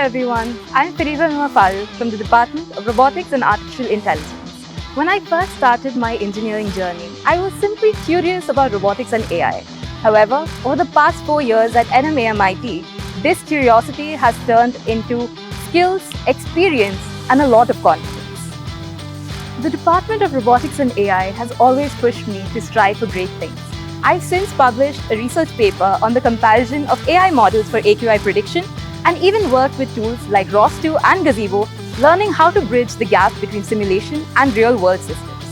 everyone, I'm Fariza from the Department of Robotics and Artificial Intelligence. When I first started my engineering journey, I was simply curious about robotics and AI. However, over the past 4 years at NMAMIT, this curiosity has turned into skills, experience, and a lot of confidence. The Department of Robotics and AI has always pushed me to strive for great things. I've since published a research paper on the comparison of AI models for AQI prediction and even worked with tools like ROS2 and Gazebo, learning how to bridge the gap between simulation and real-world systems.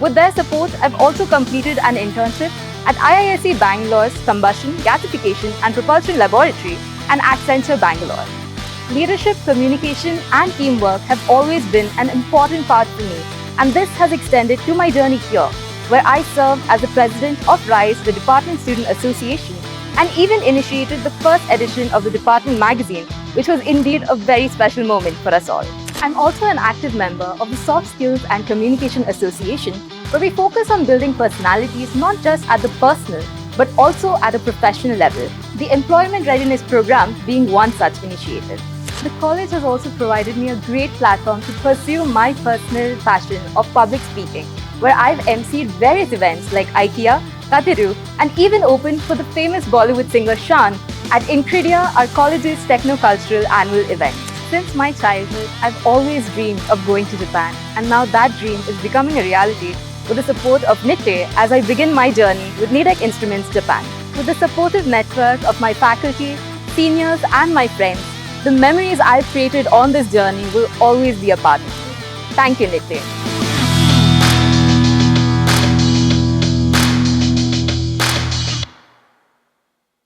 With their support, I've also completed an internship at IAAC Bangalore's Combustion, Gasification and Propulsion Laboratory and Accenture Bangalore. Leadership, communication and teamwork have always been an important part for me, and this has extended to my journey here, where I serve as the president of RISE, the Department Student Association, and even initiated the first edition of the department magazine, which was indeed a very special moment for us all. I'm also an active member of the Soft Skills and Communication Association, where we focus on building personalities not just at the personal, but also at a professional level, the Employment Readiness Program being one such initiative. The college has also provided me a great platform to pursue my personal passion of public speaking, where I've emceed various events like IKEA, Katiru, and even opened for the famous Bollywood singer Shan at Incredia, our college's techno-cultural annual event. Since my childhood, I've always dreamed of going to Japan, and now that dream is becoming a reality with the support of Nitte as I begin my journey with Nidec Instruments Japan. With the supportive network of my faculty, seniors, and my friends, the memories I've created on this journey will always be a part of me. Thank you, Nitte.